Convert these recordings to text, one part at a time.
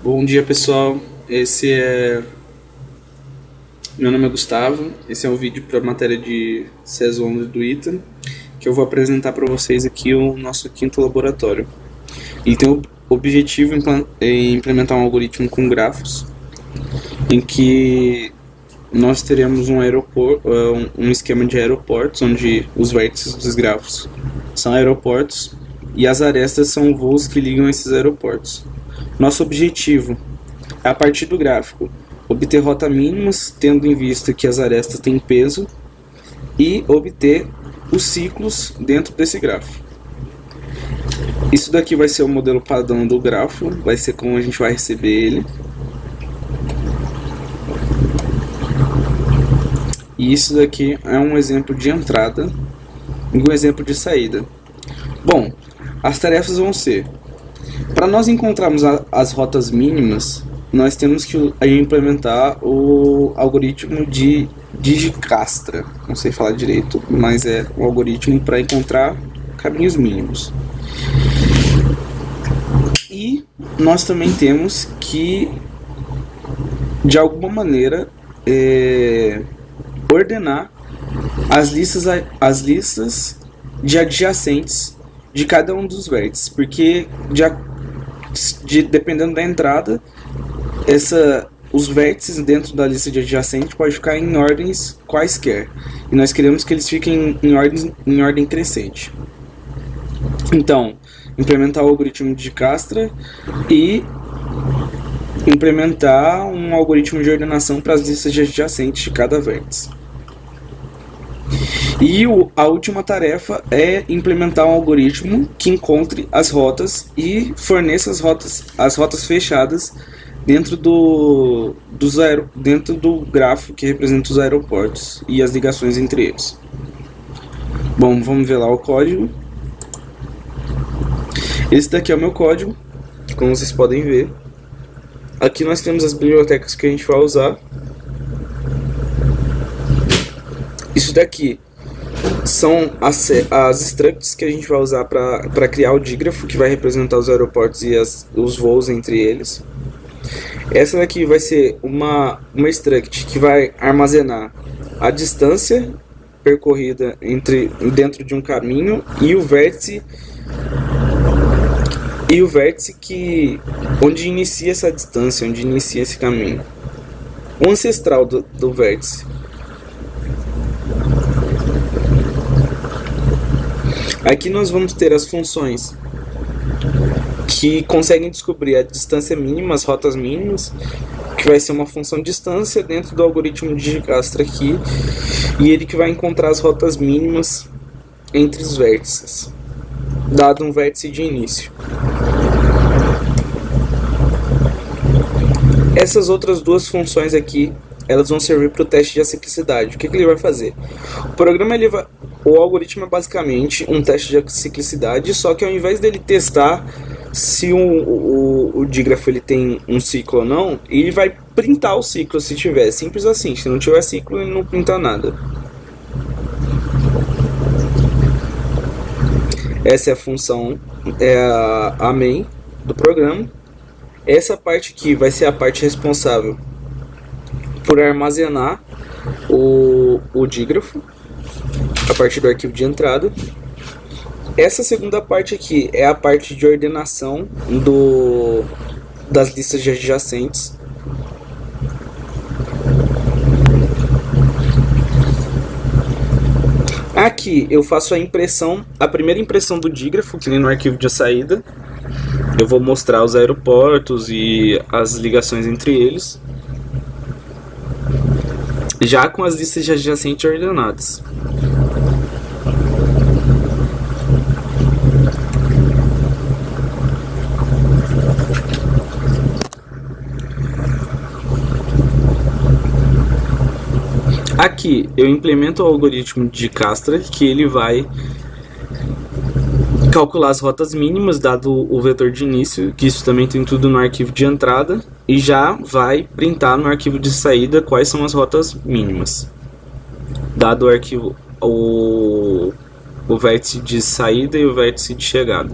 Bom dia, pessoal. Esse é Meu nome é Gustavo. Esse é um vídeo para a matéria de CES 11 do ITA, que eu vou apresentar para vocês aqui o nosso quinto laboratório. Ele tem o objetivo em implementar um algoritmo com grafos, em que nós teremos um esquema de aeroportos, onde os vértices dos grafos são aeroportos e as arestas são voos que ligam esses aeroportos. Nosso objetivo é, a partir do gráfico, obter rota mínimas, tendo em vista que as arestas têm peso, e obter os ciclos dentro desse grafo. Isso daqui vai ser o modelo padrão do grafo, vai ser como a gente vai receber ele. E isso daqui é um exemplo de entrada e um exemplo de saída. Bom, as tarefas vão ser: para nós encontrarmos as rotas mínimas, nós temos que implementar o algoritmo de Dijkastra. Não sei falar direito, mas é um algoritmo para encontrar caminhos mínimos. E nós também temos que, de alguma maneira, ordenar as listas de adjacentes de cada um dos vértices, porque dependendo da entrada, os vértices dentro da lista de adjacente podem ficar em ordens quaisquer, e nós queremos que eles fiquem em ordem crescente. Então, implementar o algoritmo de Dijkastra e implementar um algoritmo de ordenação para as listas de adjacentes de cada vértice. E a última tarefa é implementar um algoritmo que encontre as rotas e forneça as rotas fechadas dentro do grafo que representa os aeroportos e as ligações entre eles. Bom, vamos ver lá o código. Esse daqui é o meu código, como vocês podem ver. Aqui nós temos as bibliotecas que a gente vai usar. Isso daqui são as structs que a gente vai usar para criar o dígrafo, que vai representar os aeroportos e os voos entre eles. Essa daqui vai ser uma struct que vai armazenar a distância percorrida dentro de um caminho e o vértice onde inicia essa distância, onde inicia esse caminho. O ancestral do vértice. Aqui nós vamos ter as funções que conseguem descobrir a distância mínima, as rotas mínimas, que vai ser uma função distância dentro do algoritmo de Dijkastra aqui, e ele que vai encontrar as rotas mínimas entre os vértices, dado um vértice de início. Essas outras duas funções aqui, elas vão servir para o teste de aciclicidade. O que ele vai fazer? O algoritmo é basicamente um teste de aciclicidade, só que ao invés dele testar se o dígrafo ele tem um ciclo ou não, ele vai printar o ciclo se tiver. Simples assim. Se não tiver ciclo, ele não printa nada. Essa é a função, a main do programa. Essa parte aqui vai ser a parte responsável por armazenar o dígrafo a partir do arquivo de entrada. Essa segunda parte aqui é a parte de ordenação das listas de adjacentes. Aqui eu faço a primeira impressão do dígrafo, que nem no arquivo de saída. Eu vou mostrar os aeroportos e as ligações entre eles, já com as listas de adjacentes ordenadas. Aqui eu implemento o algoritmo de Dijkastra, que ele vai calcular as rotas mínimas, dado o vetor de início, que isso também tem tudo no arquivo de entrada, e já vai printar no arquivo de saída quais são as rotas mínimas, dado o arquivo, o vértice de saída e o vértice de chegada.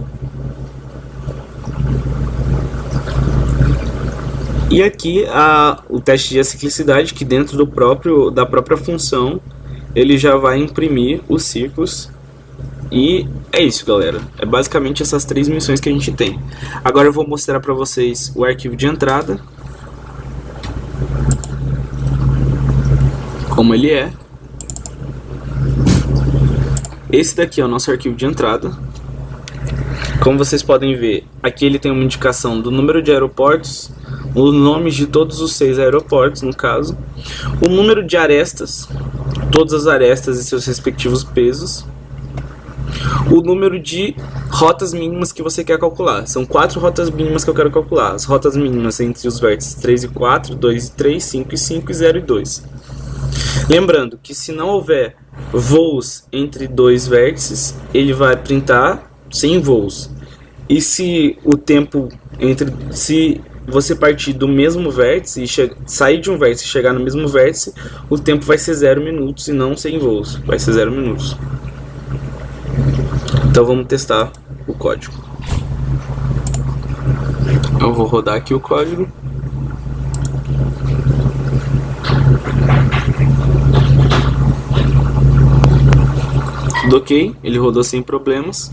E aqui o teste de aciclicidade, que dentro da própria função ele já vai imprimir os círculos. E é isso, galera. É basicamente essas 3 missões que a gente tem. Agora eu vou mostrar para vocês o arquivo de entrada, como ele é. Esse daqui é o nosso arquivo de entrada. Como vocês podem ver, aqui ele tem uma indicação do número de aeroportos, os nomes de todos os 6 aeroportos, no caso, o número de arestas, todas as arestas e seus respectivos pesos, o número de rotas mínimas que você quer calcular. São 4 rotas mínimas que eu quero calcular. As rotas mínimas entre os vértices 3 e 4, 2 e 3, 5 e 5 e 0 e 2. Lembrando que se não houver voos entre 2 vértices, ele vai printar sem voos. E se o tempo se você partir do mesmo vértice e sair de um vértice e chegar no mesmo vértice, o tempo vai ser 0 minutos e não sem voos. Vai ser 0 minutos. Então vamos testar o código. Eu vou rodar aqui o código. Tudo ok, ele rodou sem problemas.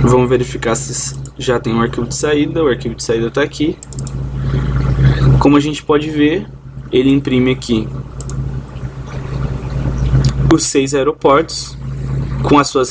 Vamos verificar se já tem um arquivo de saída. O arquivo de saída está aqui. Como a gente pode ver, ele imprime aqui os 6 aeroportos com as suas